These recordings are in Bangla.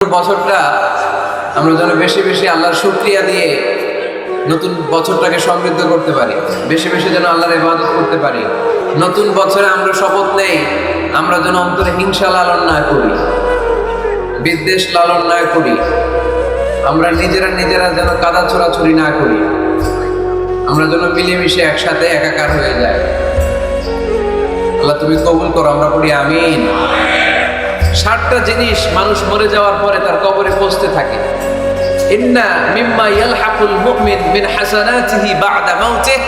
বছরটা আমরা যেন বেশি বেশি আল্লাহর শুকরিয়া দিয়ে নতুন বছরটাকে সমৃদ্ধ করতে পারি, বেশি বেশি যেন আল্লাহর ইবাদত করতে পারি। নতুন বছরে আমরা শপথ নেই আমরা যেন অন্তরে হিংসা লালন না করি, বিদ্বেষ লালন না করি, আমরা নিজেরা যেন কাদা ছোড়াছুরি না করি, আমরা যেন মিলেমিশে একসাথে একাকার হয়ে যাই। আল্লাহ তুমি কবুল করো, আমরা পড়ি আমিন। 60টা জিনিস মানুষ মরে যাওয়ার পরে তার কবরে পৌঁছতে থাকে। ইন্না মিম্মা ইয়ালহাকুল মুমিন মিন হাসানাতিহি বা'দা মাউতিহি,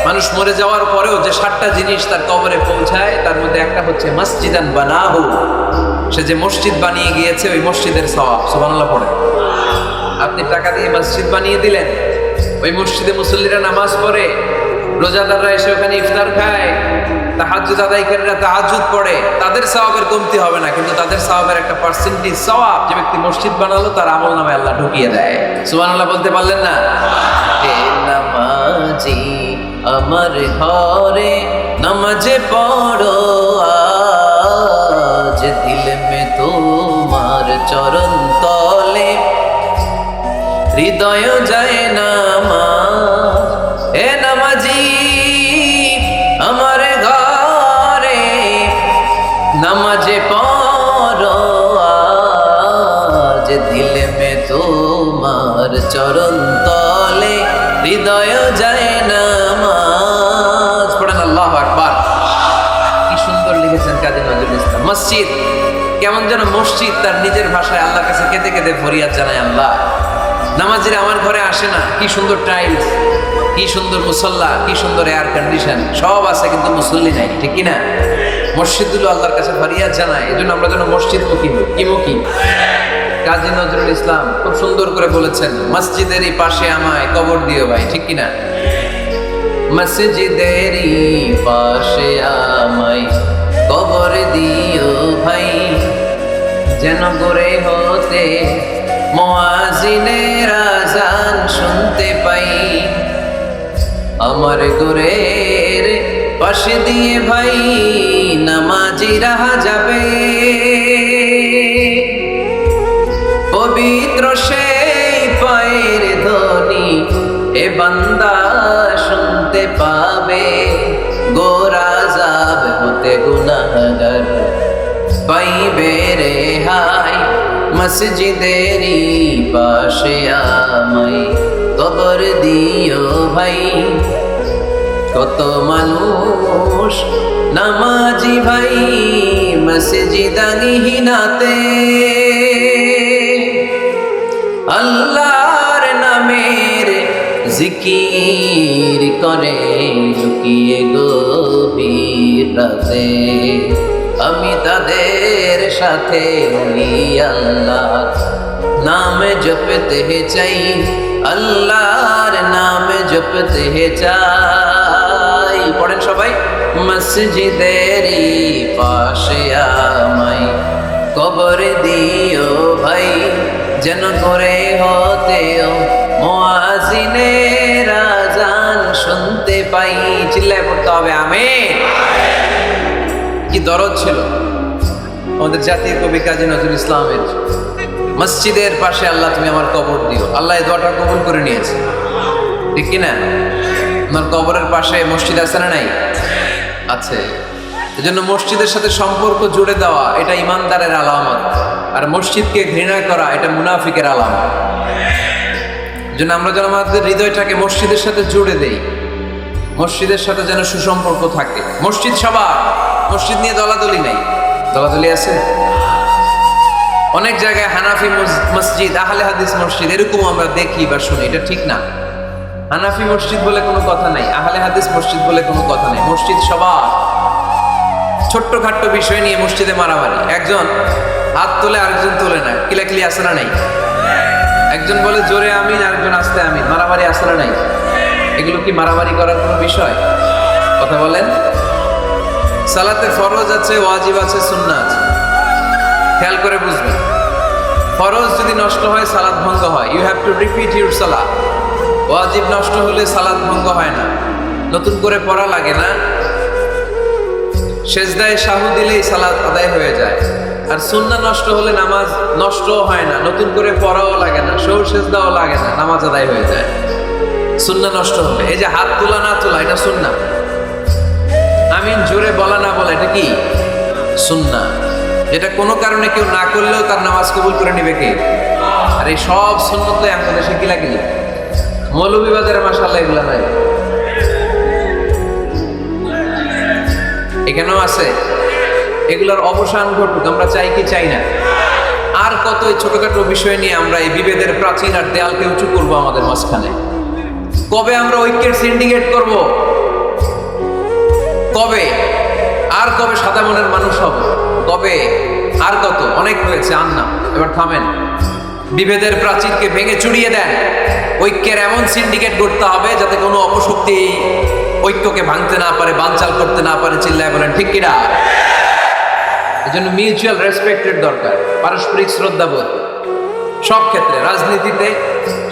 মানুষ মরে যাওয়ার পরেও যে 60টা জিনিস তার কবরে পৌঁছায় তার মধ্যে একটা হচ্ছে মসজিদান বানাহু, সে যে মসজিদ বানিয়ে গিয়েছে ওই মসজিদের সওয়াব। সুবহানাল্লাহ পড়ে। আপনি টাকা দিয়ে মসজিদ বানিয়ে দিলেন, ওই মসজিদে মুসল্লিরা নামাজ পড়ে, রোজাদাররা এসে ওখানে ইফতার খায়, তাহাজ্জুদ আদায়কারীরা তাহাজ্জুদ পড়ে, তাদের সওয়াবের কমতি হবে না, কিন্তু তাদের সওয়াবের একটা পার্সেন্টেজ সওয়াব যে ব্যক্তি মসজিদ বানালো তার আমলনামায় আল্লাহ ঢুকিয়ে দেয়। সুবহানাল্লাহ বলতে পারলেন না? হে নামাজি আমার ঘরে নামাজে পড়ো আজ, দিল মে তোমার চরণ তলে হৃদয় যায় নামাজ। হে নামাজি আমার ঘরে নামাজে পড়ো আজ, দিল মে তোমার চরণ তলে হৃদয় যায় নামাজ। পড়েন আল্লাহু আকবার। কি সুন্দর লিখেছেন কাজী নজরুল ইসলাম। মসজিদ কেমন যেন মসজিদ তার নিজের ভাষায় আল্লাহর কাছে কেঁদে কেঁদে ফরিয়াদ জানায়, আল্লাহ নামাজিরা আমার ঘরে আসে না, কি সুন্দর টাইলস, কি সুন্দর মুসল্লা, কি সুন্দর এয়ার কন্ডিশন, সব আছে কিন্তু মুসল্লি নাই, ঠিক কিনা? মসজিদগুলো আল্লাহর কাছে ফরিয়াদ জানায়, এজন্য আমরা যেন মসজিদ মুখী হই। কি মুখী? কাজী নজরুল ইসলাম খুব সুন্দর করে বলেছেন, মসজিদেরই পাশে আমায় কবর দিও ভাই, ঠিক কিনা? মসজিদেরই পাশে আমায় কবর দিও ভাই, যেন গড়ে হতে মুয়াজ্জিনের আযান শুনতে পাই। আমার ঘরের পাশে দিয়ে ভাই নামাজিরা যাবে, পবিত্র সেই পায়ের ধ্বনি এ বান্দা শুনতে পাবে। গোরা যাব হতে গুনাহগার পাইবে রেহাই, মসজিদেরই পাশে আমায় কবর দিও ভাই। কত মানুষ নামাজি ভাই মসজিদানিহীনাতে, আল্লাহর নামের জিকির করে লুকিয়ে গভীর রাতে। আমি তাদের সাথে আল্লাহ নাম জপতে চাই, আল্লাহর নাম জপতে চাই। পড়েন সবাই, মসজিদেরই পাশে আমায় কবর দিও ভাই, যেন করে হতেও মুয়াজ্জিনের আযান শুনতে পাই। চিল্লায় পড়তে হবে আমিন। কি দরদ ছিল আমাদের জাতীয় কবি কাজী নজরুল ইসলামের। মসজিদের পাশে আল্লাহ তুমি আমার কবর দিও, আল্লাহ এই দোয়াটা কবুল করে নিয়েছে, ঠিক কিনা? আমার কবরের পাশে মসজিদ আছে না নাই? আছে। এজন্য মসজিদের সাথে সম্পর্ক জুড়ে দেওয়া এটা ইমানদারের আলামত, আর মসজিদকে ঘৃণা করা এটা মুনাফিকের আলামত। এজন্য আমরা যেন আমাদের হৃদয়টাকে মসজিদের সাথে জুড়ে দেই, মসজিদের সাথে যেন সুসম্পর্ক থাকে। মসজিদ সবার, মসজিদ নিয়ে দলাদলি নাই। দলাদলি আছে অনেক জায়গায়, হানাফি মসজিদ, আহলে হাদিস মসজিদ, এরকম আমরা দেখি বা শুনি, এটা ঠিক না। হানাফি মসজিদ বলে কোনো কথা নাই, আহলে হাদিস মসজিদ বলে কোনো কথা নাই। মসজিদ সবার। ছোট্ট খাট্ট বিষয় নিয়ে মসজিদে মারামারি, একজন হাত তোলে আরেকজন তোলে না, কিলাকিলি আছে না নাই? একজন বলে জোরে আমিন, আরেকজন আস্তে আমিন, মারামারি আছে না নাই? এগুলো কি মারামারি করার কোনো বিষয়? কথা বলেন। সালাতে ফরজ আছে, ওয়াজিব আছে, সুন্নাহ আছে, খেয়াল করে বুঝবেন। ফরজ যদি নষ্ট হয় সালাত ভঙ্গ হয়, you have to repeat your সালাত। ওয়াজিব নষ্ট হলে সালাত ভঙ্গ হয় না, নতুন করে পড়া লাগে না। সেজদায় সাহু দিলেই সালাত আদায় হয়ে যায়। আর সুন্নাহ নষ্ট হলে নামাজ নষ্টও হয় না, নতুন করে পড়াও লাগে না, সেজদাও লাগে না, নামাজ আদায় হয়ে যায়। সুন্নাহ নষ্ট হবে, এই যে হাত তোলা না তোলা এটা সুন্নাহ, আমিন জোরে বলা না বলা এটা কি সুন্নাহ, যেটা কোনো কারণে কেউ না করলেও তার নামাজ কবুল করে নেবে কে? আর এই সব সুন্নতে আমাদের দেশে কি লাগে, মৌলভীবাজারে মাশাআল্লাহ এগুলা নাই, এখানেও আছে। এগুলোর অবসান ঘটুক, আমরা চাই কি চাই না? আর কত এই ছোটখাটো বিষয় নিয়ে আমরা এই বিভেদের প্রাচীর আর দেয়ালকে উঁচু করবো আমাদের মাঝখানে? কবে আমরা ঐক্যের সিন্ডিকেট করব? কবে? আর কবে সাদা মনের মানুষ হব? কবে? আর কত? অনেক হয়েছে, আর না, এবার থামেন। বিভেদের প্রাচীরকে ভেঙে চুরিয়ে দেন, ঐক্যের এমন সিন্ডিকেট করতে হবে যাতে কোনো অপশক্তি ঐক্যকে ভাঙতে না পারে, বানচাল করতে না পারে। চিল্লায় বলেন ঠিক কিনা? এজন্য মিউচুয়াল রেসপেক্টের দরকার, পারস্পরিক শ্রদ্ধাবোধ সব ক্ষেত্রে, রাজনীতিতে,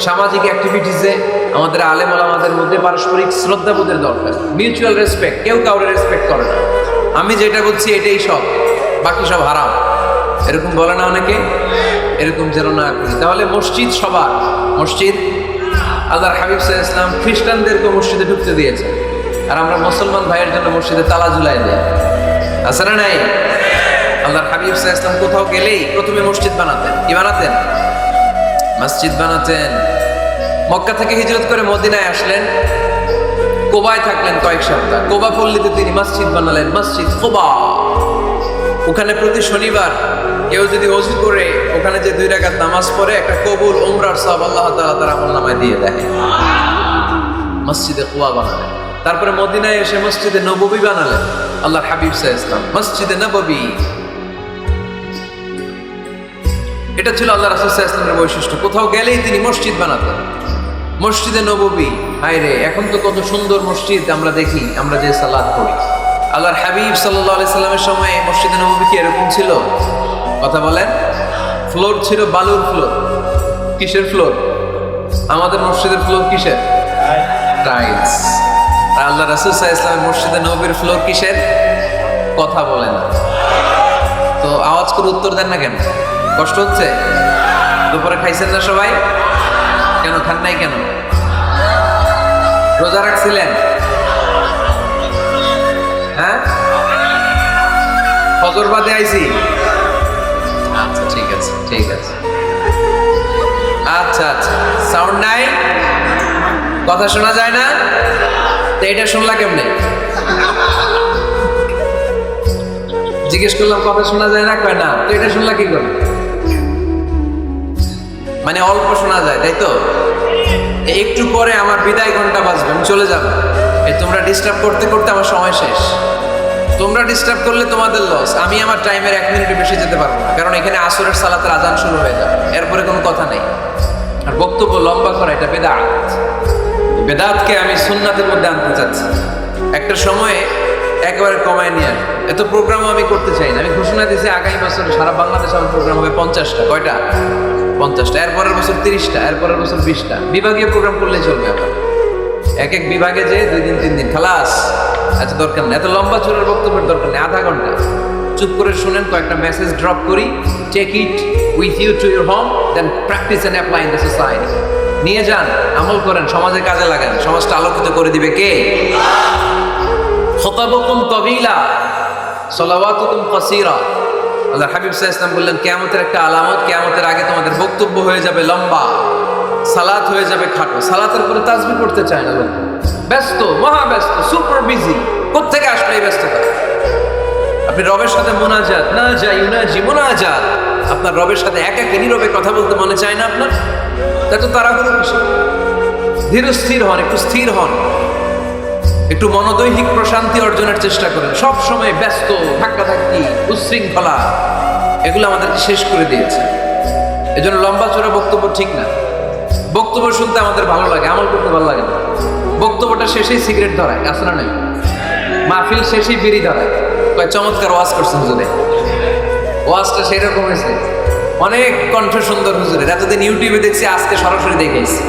সামাজিক অ্যাক্টিভিটিসে আমাদের আলেম ওলামাদের মধ্যে পারস্পরিক শ্রদ্ধাবোধের দরকার, মিউচুয়াল রেসপেক্ট। কেউ কাউরে রেসপেক্ট করে না, আমি যেটা বলছি এটাই সব, বাকি সব হারাম, এরকম বলে না অনেকে? এরকম যেন না করি। তাহলে মসজিদ সবার, মসজিদ আল্লাহর হাবিব সাল্লাল্লাহু আলাইহি ওয়াসাল্লাম খ্রিস্টানদেরকে মসজিদে ঢুকতে দিয়েছে, আর আমরা মুসলমান ভাইয়ের জন্য মসজিদে তালা ঝুলাই দেয়, আছে না নাই? আল্লাহর হাবিব সাল্লাল্লাহু আলাইহি ওয়াসাল্লাম কোথাও গেলেই প্রথমে মসজিদ বানাতেন। কি বানাতেন? মসজিদ বানাতেন। মক্কা থেকে হিজরত করে মদিনায় আসলেন, কোবায় থাকলেন কয়েক সপ্তাহ, কোবা পল্লীতে তিনি মসজিদ বানালেন, মসজিদ কোবা। ওখানে প্রতি শনিবার কেউ যদি ওযু করে ওখানে যে 2 রাকাত নামাজ পড়ে, একটা কবুল উমরার সওয়াব আল্লাহ তাআলা তার আমলনামায় দিয়ে দেয়। মসজিদে কোবা বানালেন। তারপরে মদিনায় এসে মসজিদে নববী বানালেন আল্লাহর হাবিব সাল্লাল্লাহু আলাইহি ওয়াসাল্লাম, মসজিদে নববী। এটা ছিল আল্লাহ রাসূল সাল্লাল্লাহু আলাইহি ওয়াসাল্লামের বৈশিষ্ট্য, কোথাও গেলেই তিনি মসজিদ বানাতেন। মসজিদে নববী, হায় রে, এখন তো কত সুন্দর মসজিদ আমরা দেখি, আমরা যে সালাত পড়ি। আল্লাহর হাবিব সাল্লাল্লাহু আলাইহি সাল্লামের সময় মসজিদে নববী কি এরকম ছিল? কথা বলেন। ফ্লোর ছিল বালুর ফ্লোর। কিসের ফ্লোর? আমাদের মসজিদের ফ্লোর কিসের? টাইলস। আর আল্লাহ রাসূল সাল্লাল্লাহু আলাইহি ওয়াসাল্লামের মসজিদে নববীর ফ্লোর কিসের? কথা বলেন। তো আওয়াজ করে উত্তর দেন না কেন? কষ্ট হচ্ছে? দুপুরে খাইছেন না সবাই? কেন খান নাই কেন? রোজা রাখছিলেন? হ্যাঁ, ফজর বাদে আইছি। আচ্ছা ঠিক আছে, ঠিক আছে, আচ্ছা আচ্ছা। সাউন্ড নাই, কথা শোনা যায় না? তো এটা শুনলা কেমনে? জিজ্ঞেস করলাম কথা শোনা যায় না, কয় না। তো এটা শুনলা কি করে? মানে অল্প শোনা যায়, তাই তো? একটু পরে আমার বিদায় ঘন্টা বাজবে, আমি চলে যাব। এই তোমরা ডিস্টার্ব করতে করতে আমার সময় শেষ। তোমরা ডিস্টার্ব করলে তোমাদের লস, আমি আমার টাইমের 1 মিনিট বেশি যেতে পারবো না, কারণ এখানে আসরের সালাতের আজান শুরু হয়ে যাবে, এরপরে কোনো কথা নেই। আর বক্তব্য লম্বা করা এটা বেদাত। বেদাতকে আমি সুন্নাতের মধ্যে আনতে চাচ্ছি। একটা সময়ে একেবারে কমায় নিয়ে আসবো। এত প্রোগ্রামও আমি করতে চাই না। আমি ঘোষণা দিয়েছি আগামী বছর সারা বাংলাদেশে আমার প্রোগ্রাম হবে 50টা। কয়টা? 50টা। এরপরের বছর 30টা, এরপরের বছর 20টা। বিভাগীয় প্রোগ্রাম করলেই চলবে। আমার এক এক বিভাগে যে 2 দিন 3 দিন খালাস। আচ্ছা, দরকার নেই এত লম্বা চোরের বক্তব্যের, দরকার নেই। আধা ঘন্টা চুপ করে শুনেন, কয়েকটা মেসেজ ড্রপ করি, take it with you to your home, then practice and apply in the society. নিয়ে যান, আমল করেন, সমাজে কাজে লাগান। সমাজটা আলোকিত করে দিবে কে? খুতাবুকুম তাবিলা সালাওয়াতুকুম কাসীরা। আল্লাহ হাবিব সাল্লাল্লাহু আলাইহি ওয়াসাল্লাম বললেন, কিয়ামতের একটা আলামত, কিয়ামতের আগে তোমাদের বক্তব্য হয়ে যাবে লম্বা, সালাত হয়ে যাবে খাটো। সালাতের পরে তাসবিহ পড়তে চায় না লোক, ব্যস্ত, মহা ব্যস্ত, সুপার বিজি। কোত্থেকে আসলে এই ব্যস্ততা? আপনি রবের সাথে মুনাজাত, না যাই ইউনাজি মুনাজাত, আপনার রবের সাথে একাকী নীরবে কথা বলতে মনে চায় না আপনার? তাই তো তাড়াহুড়ো কিসে? ধীর স্থির হন, একটু স্থির হন, একটু মনোদৈহিক প্রশান্তি অর্জনের চেষ্টা করেন। সব সময় ব্যস্ত, ধাক্কাধাক্কি, উচ্ছৃঙ্খলা, এগুলো আমাদেরকে শেষ করে দিয়েছে। এজন্য লম্বা চড়া বক্তব্য ঠিক না। বক্তব্য শুনতে আমাদের ভালো লাগে, আমল করতে ভালো লাগে না। বক্তব্যটা শেষেই সিগারেট ধরায়, আসলে নাই। মাহফিল শেষেই বিড়ি ধরায়, কয় চমৎকার ওয়াজ করছে হুজুরে। ওয়াজটা সেই রকম হয়েছে, অনেক কণ্ঠ সুন্দর হুজুরের। এতদিন ইউটিউবে দেখছি, আজকে সরাসরি দেখেছি।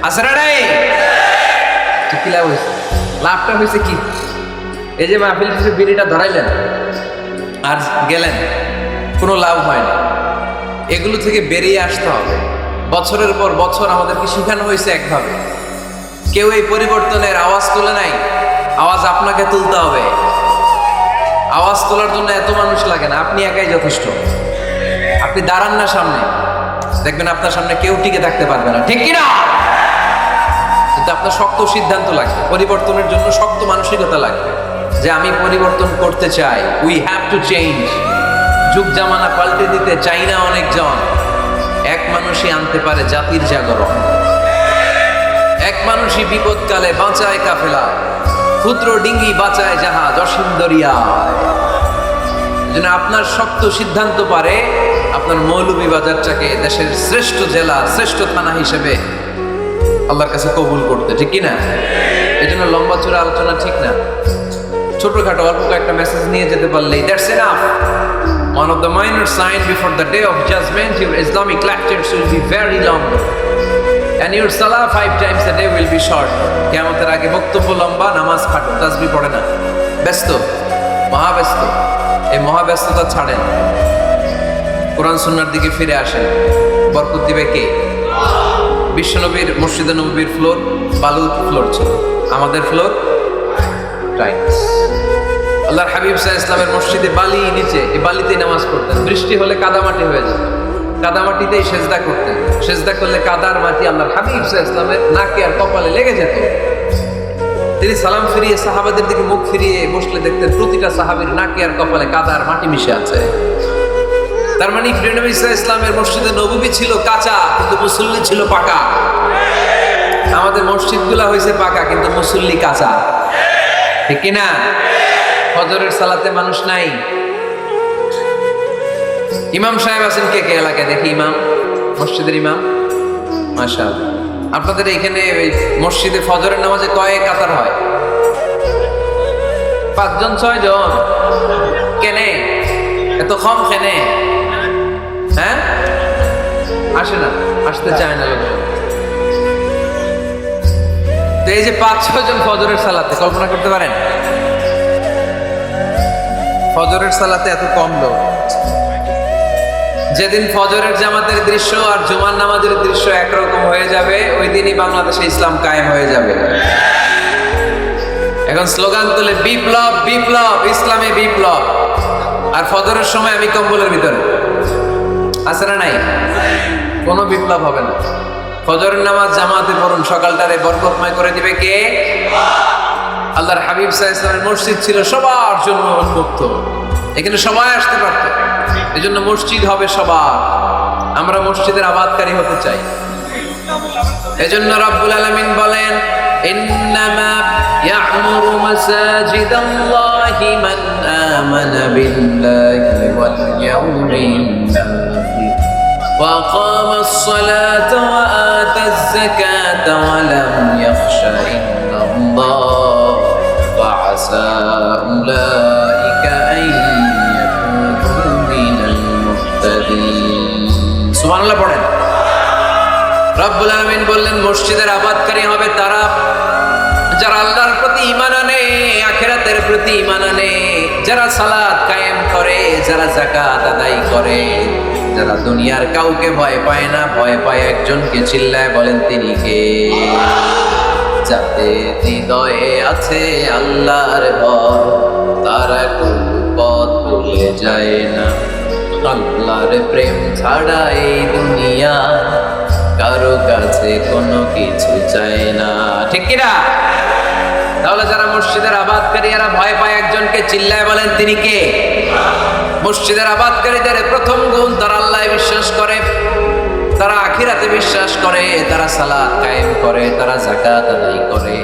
আসলে নাই, কি লাভ হয়েছে? লাভটা হয়েছে কি? এই যে মাহফিল শেষে বিড়িটা ধরাইলেন আর গেলেন, কোনো লাভ হয় না। এগুলো থেকে বেরিয়ে আসতে হবে। বছরের পর বছর আমাদেরকে শেখানো হয়েছে একভাবে, কেউ এই পরিবর্তনের আওয়াজ তুলে নাই। আওয়াজ আপনাকে তুলতে হবে। আওয়াজ তোলার জন্য এত মানুষ লাগে না, আপনি একাই যথেষ্ট। আপনি দাঁড়ান না সামনে, দেখবেন আপনার সামনে কেউ টিকে থাকতে পারবে না, ঠিক কিনা? কিন্তু আপনার শক্ত সিদ্ধান্ত লাগবে, পরিবর্তনের জন্য শক্ত মানসিকতা লাগবে যে আমি পরিবর্তন করতে চাই। We have to change. যুগ জামানা পাল্টে দিতে চাই না অনেকজন। এক মানুষই আনতে পারে জাতির জাগরণ। এক মানুষই বিপদকালে বাঁচায় কাফেলা, ক্ষুদ্র ডিঙ্গি বাঁচায় জাহাজ অসীম দরিয়ায়। যেন আপনার শক্ত সিদ্ধান্ত পারে আপনার মৌলভীবাজারটাকে দেশের শ্রেষ্ঠ জেলা, শ্রেষ্ঠ থানা হিসেবে আল্লাহর কাছে কবুল করতে, ঠিক কিনা? এই জন্য লম্বা চূড়া আলোচনা ঠিক না। ছোটখাটো অল্প কয়েকটা মেসেজ নিয়ে যেতে পারলেই that's enough. One of the minor signs before the day of judgment, your Islamic lectures will be very long and your salah 5 times a day will be short. কিয়ামতের আগে বক্তব্য লম্বা, নামাজ খাটো, তাসবিহ পড়ে না, ব্যস্ত, মহাব্যস্ত। এই মহাব্যস্ততা ছাড়েন, কোরআন সুন্নাহর দিকে ফিরে আসেন। বরকত দিবে কে? বিশ্বনবীর মসজিদে নববীর ফ্লোর বালুর ফ্লোর ছিল, আমাদের ফ্লোর টাইলস। আল্লাহর হাবিব সাল্লাল্লাহু আলাইহি ওয়াসাল্লামের মসজিদে বালি নিচে, এই বালিতেই নামাজ পড়তেন। বৃষ্টি হলে কাদামাটি হয়ে যেত, কাদামাটিতেই সেজদা করতেন। সেজদা করলে কাদার মাটি আল্লাহর হাবিব সাল্লাল্লাহু আলাইহি ওয়াসাল্লামের নাকে আর কপালে লেগে যেত। তিনি সালাম ফিরিয়ে সাহাবাদের দিকে মুখ ফিরিয়ে বসলে দেখতেন প্রতিটা সাহাবীর নাকে আর কপালে কাদার মাটি মিশে আছে। তার মানে নবী সাল্লাল্লাহু আলাইহি ওয়াসাল্লামের মসজিদে নববী ছিল কাঁচা, কিন্তু মুসল্লি ছিল পাকা। আমাদের মসজিদগুলা হয়েছে পাকা, কিন্তু মুসল্লি কাঁচা, ঠিক কিনা? ফজরের সালাতে মানুষ নাই। ইমাম সাহেব আছেন কে কে এলাকায়? দেখি ইমাম, মসজিদের ইমাম। মাশাআল্লাহ। আপনাদের এখানে মসজিদে ফজরের নামাজে কয় কাতার হয়? 5 জন 6 জন। কেনে এত কম? কেনে? হ্যাঁ, আসে না, আসতে চায় না লোক। তো এই যে 5-6 জন ফজরের সালাতে, কল্পনা করতে পারেন ফজরের সালাতে এত কম লোক। যেদিন ফজরের জামাতের দৃশ্য আর জুমার নামাজের দৃশ্য একরকম হয়ে যাবে, ওই দিনই বাংলাদেশে ইসলাম কায়েম হয়ে যাবে। এখন স্লোগান তুলে বিপ্লব, বিপ্লব, ইসলামে বিপ্লব। আর ফজরের সময় আমি কম্বলের ভিতরে, আছে না নাই? কোনো বিপ্লব হবে না। ফজরের নামাজ জামাতে পড়ুন, সকালটারে বরকতময় করে দিবে কে? আল্লাহর হাবিব সাল্লাল্লাহু আলাইহি ওয়াসাল্লামের মসজিদ ছিল সবার জন্য উন্মুক্ত, এখানে সবাই আসতে পারত। এই জন্য মসজিদ হবে সবার। আমরা মসজিদের আবাদকারী হতে চাই। এজন্য রাব্বুল আলামিন বলেন, ইন্নামা ইয়া'মুরু মাসাজিদাল্লাহি মান আমানা বিল্লাহি ওয়াল ইয়াউমিল আখির ওয়া আকামাস সালাতা ওয়া আতাজ যাকাতা ওয়া লাম ইয়াখশা ইল্লাল্লাহ ওয়া আসা উলাইকা আন ইয়াকুনু মিনাল মুহতাদিন। সুবহানাল্লাহ পড়েন। রব্বুল আলামিন বললেন, মসজিদের আবাদকারী হবে তারা যারা আল্লাহর প্রতি ঈমান আনে, আখিরাতের প্রতি ঈমান আনে, যারা সালাত কায়েম করে, যারা যাকাত আদায় করে, যারা দুনিয়ার কাউকে ভয় পায় না, ভয় পায় একজনকে। চিল্লায় বলেন তিনি কে? যাতে হৃদয়ে আছে আল্লাহর ভয়, তারা কোন পথ ভুলে যায় না। আল্লাহর প্রেম ছাড়া এই দুনিয়া কারো কাছে কোনো কিছু চায় না, ঠিক কিনা? তাহলে যারা মসজিদের আবাদকারী, এরা ভয় পায় একজনকে। চিল্লায় বলেন তিনি কে? মসজিদের আবাদকারীদের প্রথম গুণ, তারা আল্লাহয় বিশ্বাস করে, তারা আখিরাতে বিশ্বাস করে, তারা সালাত কায়েম করে, তারা যাকাত আদায় করে,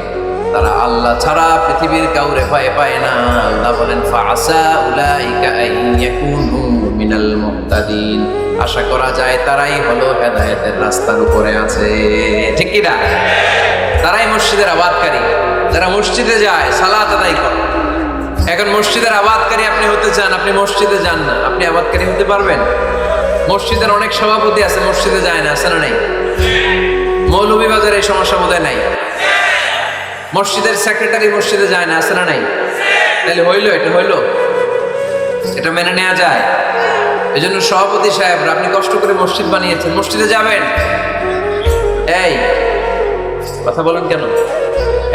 তারা আল্লাহ ছাড়া পৃথিবীর কাউরে ভয় পায় না। আল্লাহ বলেন, ফাআসা উলাইকা আন ইয়াকুনু মিনাল মুহতাদিন। আশা করা যায় তারাই হলো হেদায়েতের রাস্তার উপরে আছে, ঠিক কি না? তারাই মসজিদের আবাদকারী, যারা মসজিদে যায়, সালাত আদায় করে। এখন মসজিদের আবাদকারী আপনি হতে চান, আপনি মসজিদে যান না, আপনি আবাদকারী হতে পারবেন? মসজিদের অনেক সভাপতি আছে, মসজিদে যায় না, আছে না নাই? মৌলভীবাজারে এই সমস্যা বোধহয় নাই। মসজিদের সেক্রেটারি মসজিদে যায় না, আছে না নাই? তাহলে হইলো, এটা হইলো, এটা মেনে নেওয়া যায়? এই জন্য সভাপতি সাহেবরা, আপনি কষ্ট করে মসজিদ বানিয়েছেন, মসজিদে যাবেন। এই কথা বলেন কেন?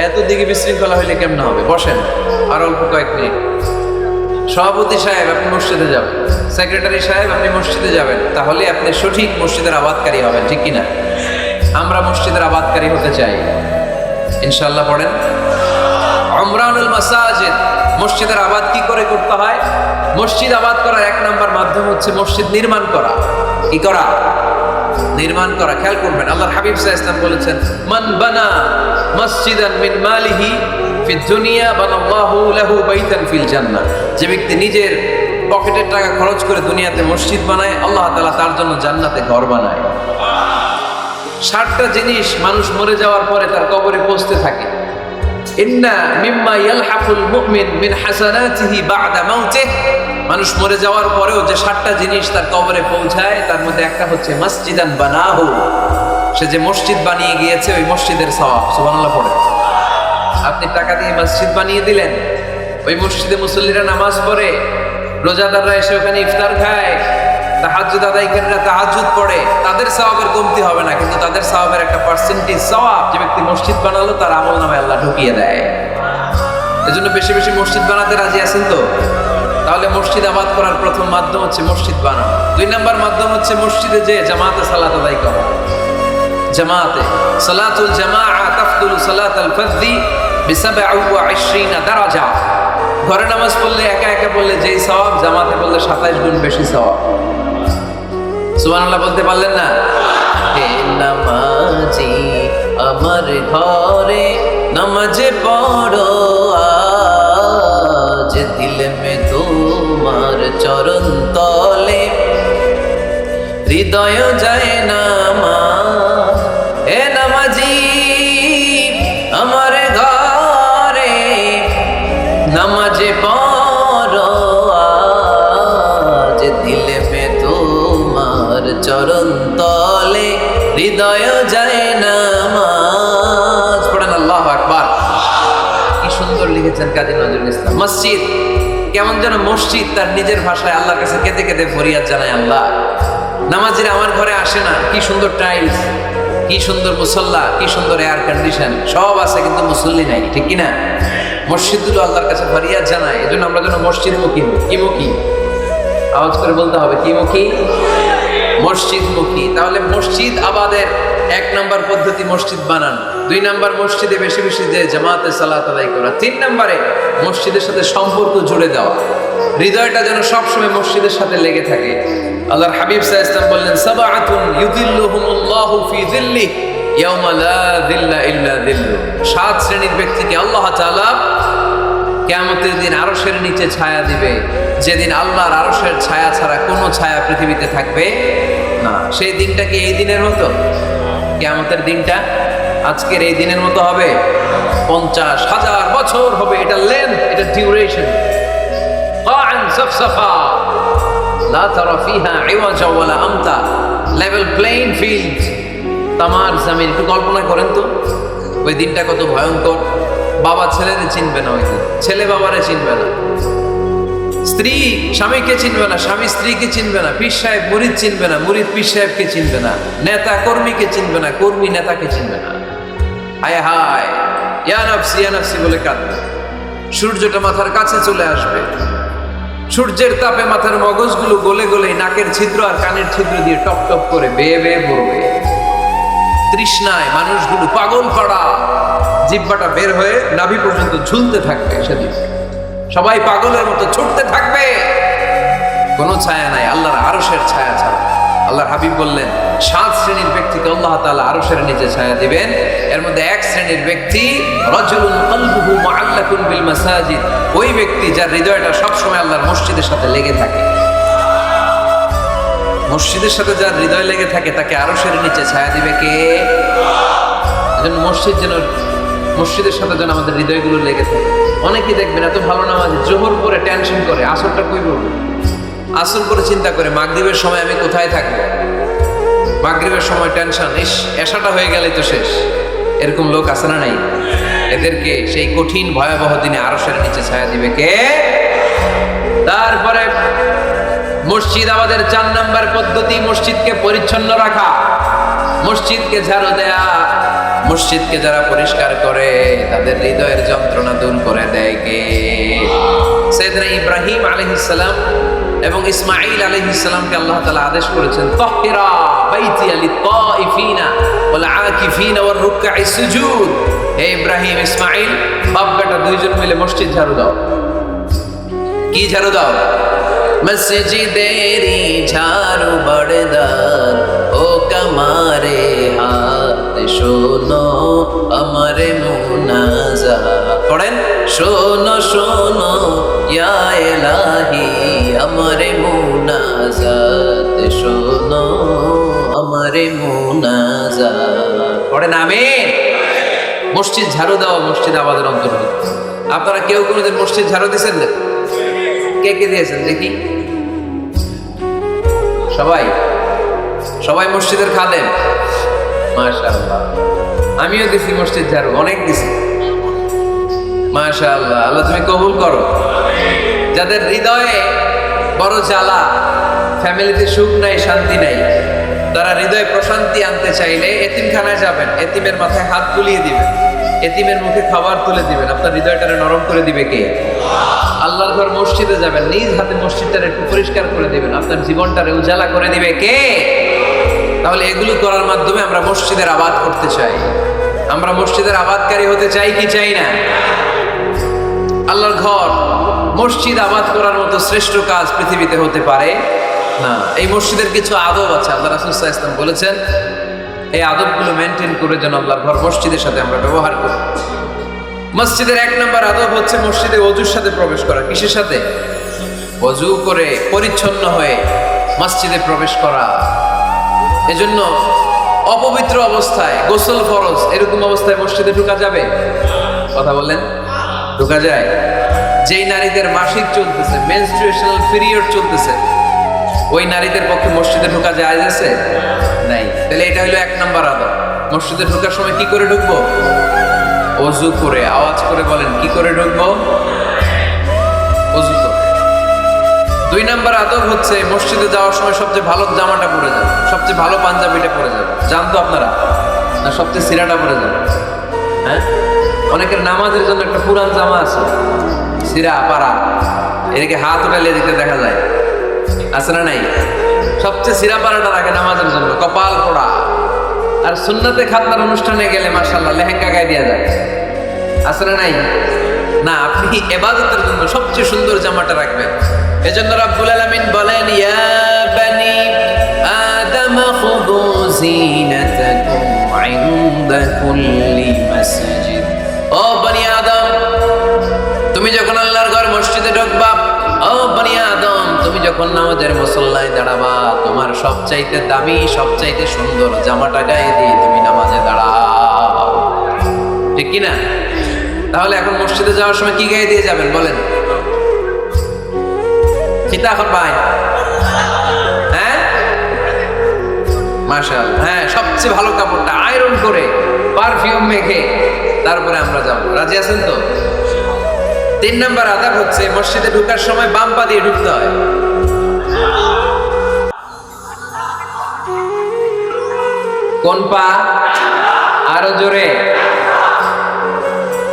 এত দিকে বিশৃঙ্খলা হইলে কেমন হবে? বসেন আর অল্প কয়েক মিনিট। সভাপতি সাহেব আপনি মসজিদে যাবেন, সেক্রেটারি সাহেব আপনি মসজিদে যাবেন, তাহলে আপনি সঠিক মসজিদের আবাদকারী হবেন, ঠিক কিনা? আমরা মসজিদের আবাদকারী হতে চাই ইনশাআল্লাহ। পড়েন উমরানুল মাসাজিদ। মসজিদের আবাদ কি করে করতে হয়? মসজিদ আবাদ করার এক নাম্বার মাধ্যম হচ্ছে মসজিদ নির্মাণ করা। কি করা? নির্মাণ করা। খেয়াল করবেন, আল্লাহর হাবিব সাল্লাল্লাহু আলাইহি ওয়াসাল্লাম বলেছেন, মান বানা মসজিদান মিন মালিহি ফিদ দুনিয়া বানাল্লাহু লাহু বাইতান ফিল জান্নাহ। যে ব্যক্তি নিজের পকেটের টাকা খরচ করে দুনিয়াতে মসজিদ বানায়, আল্লাহ তাআলা তার জন্য জান্নাতে ঘর বানায়। 60টা জিনিস মানুষ মরে যাওয়ার পরে তার কবরে পৌঁছতে থাকে। ইন্না মিম্মা ইয়ালহাকুল মুমিন মিন হাসানাতিহি বা'দা মাউতিহি। মানুষ মরে যাওয়ার পরেও যে 60টা জিনিস তার কবরে পৌঁছায়, তার মধ্যে একটা হচ্ছে মসজিদান বানাহু। সে যে মসজিদ বানিয়ে গিয়েছে, ওই মসজিদের সওয়াব। সুবহানাল্লাহ পড়ে। আপনি টাকা দিয়ে মসজিদ বানিয়ে দিলেন, ওই মসজিদে মুসল্লিরা নামাজ পড়ে, রোজাদাররা এসে ওখানে ইফতার খায়, তাহাজ্জুদ আদায়কারীরা তাহাজ্জুদ পড়ে, তাদের সওয়াবের কমতি হবে না, কিন্তু তাদের সওয়াবের একটা পার্সেন্টেজ সওয়াব যে ব্যক্তি মসজিদ বানালো তার আমলনামায় আল্লাহ ঢুকিয়ে দেয়। এজন্য বেশি বেশি মসজিদ বানাতে রাজি আছেন তো? তাহলে মসজিদ আবাদ করার প্রথম মাধ্যম হচ্ছে মসজিদ বানানো। 2 নাম্বার মাধ্যম হচ্ছে মসজিদে যে জামাতে সালাত আদায় করা। জামাতে সালাতুল জামাআ তাফদুলু সালাতাল ফারদি ব27 দারাজা। ঘরে নামাজ পড়লে, একা একা পড়লে যেই সওয়াব, জামাতে পড়লে 27 গুণ বেশি সওয়াব। সুবহানাল্লাহ বলতে পারলেন না? হে নামাজি আমার ঘরে নামাজ পড়ো আজ, দিল মে তোমার চরণ তলে হৃদয় যায় নামাজ। হে নামাজি আমার ঘরে নামাজ পড়ো আজ, দিল মে তোমার চরণ তলে হৃদয় যায় নামাজ। পড়েন আল্লাহু আকবার। কি সুন্দর লিখেছেন কাজী নজরুল ইসলাম। মসজিদ কেমন যেন মসজিদ তার নিজের ভাষায় আল্লাহর কাছে কেঁদে কেঁদে ফরিয়াদ জানায়, আল্লাহ নামাজিরা আমার ঘরে আসে না, কি সুন্দর টাইলস, কি সুন্দর মুসল্লা, কি সুন্দর এয়ার কন্ডিশন, সব আছে কিন্তু মুসল্লি নাই, ঠিক কিনা? মসজিদগুলো আল্লাহর কাছে ফরিয়াদ জানায়। এজন্য আমরা যেন মসজিদ মুখী হই। কি মুখী? আওয়াজ করে বলতে হবে, কি মুখী? মসজিদ মুখী। তাহলে মসজিদ আবাদের 1 নাম্বার পদ্ধতি মসজিদ বানানো। 2 নাম্বার মসজিদে বেশি বেশি যে জামাতে সালাত আদায় করা। 3 নাম্বারে মসজিদের সাথে সম্পর্ক জুড়ে দেওয়া, হৃদয়টা যেন সবসময় মসজিদের সাথে লেগে থাকে। আল্লাহর হাবিব সাল্লাল্লাহু আলাইহি ওয়াসাল্লাম বললেন, সাবআতুন ইউযিল্লুহুমুল্লাহু ফি যিল্লিহি ইয়াওমা লা যিল্লা ইল্লা যিল্লু। 7 শ্রেণীর ব্যক্তিকে আল্লাহ তাআলা কিয়ামতের দিন আরশের নিচে ছায়া দিবে, যেদিন আল্লাহর আরশের ছায়া ছাড়া কোনো ছায়া পৃথিবীতে থাকবে না। সেই দিনটা কি এই দিনের মতো? কিয়ামতের দিনটা আজকের এই দিনের মতো হবে? 50,000 বছর হবে। এটা লেন্থ, এটা ডিউরেশন। কাআন সাফসাফা লা তারা ফিহা ইওয়াজা ওয়ালা আমতা। লেভেল প্লেইং ফিল্ড, তামার জমিন। একটু কল্পনা করেন তো ওই দিনটা কত ভয়ঙ্কর। বাবা ছেলেরে চিনবে না, ওই দিন ছেলে বাবারে চিনবে না, স্ত্রী স্বামীকে চিনবে না, স্বামী স্ত্রীকে চিনবে না, পীর সাহেব মুরিদ চিনবে না, মুরিদ পীর সাহেবকে চিনবে না, নেতা কর্মীকে চিনবে না, কর্মী নেতাকে চিনবে না। হায় হায়, ইয়া নাফসি বলে কাঁদবে। সূর্যটা মাথার কাছে চলে আসবে, সূর্যের তাপে মাথার মগজগুলো গলে গলে নাকের ছিদ্র আর কানের ছিদ্র দিয়ে টপ টপ করে বেয়ে বেয়ে পড়বে। তৃষ্ণায় মানুষগুলো পাগল পাড়া, জিহ্বাটা বের হয়ে নাভি পর্যন্ত ঝুলতে থাকবে। সেদিন সবাই পাগলের মতো ছুটতে থাকবে, কোনো ছায়া নাই আল্লাহর আরশের ছায়া ছাড়া। আল্লাহর হাবিব বললেন, 7 শ্রেণীর ব্যক্তিকে আল্লাহ তাআলা আরশের নিচে ছায়া দিবেন। এর মধ্যে 1 শ্রেণীর ব্যক্তি রাজুলুন কলবুহু মুআল্লাকুন বিল মাসাজিদ। ওই ব্যক্তি যার হৃদয়টা সবসময় আল্লাহর মসজিদের সাথে লেগে থাকে। মসজিদের সাথে যার হৃদয় লেগে থাকে তাকে আরশের নিচে ছায়া দিবে কে? এজন্য মসজিদের সাথে যেন আমাদের হৃদয়গুলো লেগে থাকে। অনেকেই দেখবেন এত ভালো নামাজি, জোহর করে টেনশন করে, আসরটা কই পড়বো, আসর করে চিন্তা করে মাগরিবের সময় আমি কোথায় থাকবো, মাগরিবের সময় টেনশন, এশাটা হয়ে গেলে তো শেষ। এরকম লোক আছে না নাই? এদেরকে সেই কঠিন ভয়াবহ দিনে আরশের নিচে ছায়া দিবে কে? তারপরে মসজিদ আমাদের 4 নাম্বার পদ্ধতি, মসজিদকে পরিচ্ছন্ন রাখা, মসজিদকে ঝাড়ু দেয়া। মসজিদকে যারা পরিষ্কার করে তাদের হৃদয়ের যন্ত্রণা দূর করে দেয় কে? সাইয়েদনা ইব্রাহিম আলাইহিস সালাম এবং ইসমাঈল আলাইহিস সালামকে আল্লাহ তাআলা আদেশ করেছেন, তাহহিরা বাইতিয়া লিত-তাইফিনা ওয়াল আকিফিনা ওয়ার রুকআইস সুজুদ। হে ইব্রাহিম, ইসমাঈল, বাপ বেটা দুইজন মিলে মসজিদ ঝাড়ু দাও। কি ঝাড়ু দাও? মসজিদেরি ঝাড়ু বড়দার, ও কামারে হাত শোনো আমারে মুনাজাত। পড়েন, শোনো শোনো ইয়া ইলাহি আমারে মুনাজাত, শোনো আমারে মুনাজাত। পড়েন আমিন। মসজিদ ঝাড়ু দেওয়া মসজিদ আমাদের অন্তর্ভুক্ত। আপনারা কেউ কোনোদিন মসজিদ ঝাড়ু দিয়েছেন না? কে কে দিয়েছেন দেখি? সবাই সবাই মসজিদের খাদেম? মাশাআল্লাহ। আমিও দিছি মসজিদ ঝাড়ু, অনেক দিছি। মাশাআল্লাহ, আল্লাহ তুমি কবুল করো। যাদের হৃদয়ে বড় জ্বালা, ফ্যামিলিতে সুখ নাই, শান্তি নাই, তারা হৃদয়ে প্রশান্তি আনতে চাইলে এতিমখানায় যাবেন, এতিমের মাথায় হাত বুলিয়ে দিবেন, এতিমের মুখে খাবার তুলে দিবেন। আপনার হৃদয়টারে নরম করে দিবে কে? আল্লাহর ঘর মসজিদে যাবেন, নিজ হাতে মসজিদটারে একটু পরিষ্কার করে দিবেন, আপনার জীবনটারে উজালা করে দিবে কে? তাহলে এগুলো করার মাধ্যমে আমরা মসজিদের আবাদ করতে চাই। আমরা মসজিদের আবাদকারী হতে চাই কি চাই না? আল্লাহর ঘর মসজিদ আবাদ করার মতো শ্রেষ্ঠ কাজ পৃথিবীতে হতে পারে না। এই মসজিদের কিছু আদব আছে, আল্লাহ রাসূল সাল্লাল্লাহু আলাইহি ওয়াসাল্লাম বলেছেন এই আদবগুলো মেনটেন করে যেন আল্লাহর ঘর মসজিদের সাথে আমরা ব্যবহার করি। মসজিদের 1 নম্বর আদব হচ্ছে মসজিদে ওযুর সাথে প্রবেশ করা। কিসের সাথে? ওযু করে পরিচ্ছন্ন হয়ে মসজিদে প্রবেশ করা। এজন্য অপবিত্র অবস্থায় গোসল ফরজ, এরকম অবস্থায় মসজিদে ঢোকা যাবে? কথা বলেন, ঢোকা যায়? যেই নারীদের মাসিক চলতেছে, মেনস্ট্রুয়েশনাল পিরিয়ড চলতেছে, ওই নারীদের পক্ষে মসজিদে ঢোকা যায় আছে? নাই। তাহলে এটা হলো 1 নম্বর আদব। মসজিদে ঢোকার সময় কি করে ঢুকবো? ওযু করে। আওয়াজ করে বলেন, কি করে ঢুকবো? ওযু করে। 2 নম্বর আদব হচ্ছে মসজিদে যাওয়ার সময় সবচেয়ে ভালো জামাটা পরে যাবে, সবচেয়ে ভালো পাঞ্জাবিটা পরে যাবে। জানতো আপনারা? না সবচেয়ে সিরাটা পরে যাবে? হ্যাঁ, অনেকের নামাজের জন্য একটা পুরান জামা আছে, সিরা পাড়া, এদিকে হাত উঠালে দিতে দেখা যায়, আছে না নাই? সবচেয়ে সিরা পাড়াটা রাখে নামাজের জন্য, কপাল পোড়া। আর সুন্নাতে খাতনার অনুষ্ঠানে গেলে মাশাআল্লাহ লেহেঙ্গা গায়ে দেওয়া যায়, আছে না নাই? না, আপনি ইবাদতের জন্য সবচেয়ে সুন্দর জামাটা রাখবেন। এজন্য রাব্বুল আলামিন বলেন, ইয়া বানি আদম খুযু যিনাতাকুম ইনদা কুল্লি মাসজিদ। ও বনি আদম, তুমি যখন আল্লাহর ঘর মসজিদে ঢুকবা, ও বনি আদম, তুমি যখন নামাজের মুসল্লায় দাঁড়াবা, তোমার সবচাইতে দামি, সবচাইতে সুন্দর জামাটা গায়ে দিয়ে তুমি নামাজে দাঁড়াও। ঠিক কি না? তাহলে এখন মসজিদে যাওয়ার সময় কি গায়ে দিয়ে যাবেন বলেন? চিন্তা এখন পাই? হ্যাঁ, মাশাআল্লাহ। হ্যাঁ, সবচেয়ে ভালো কাপড়টা আয়রন করে পারফিউম মেখে তারপরে আমরা যাব। রাজি আছেন তো? 3 নম্বর আদব হচ্ছে মসজিদে ঢোকার সময় বাম পা দিয়ে ঢুকতে হয়। কোন পা? আরো জোরে।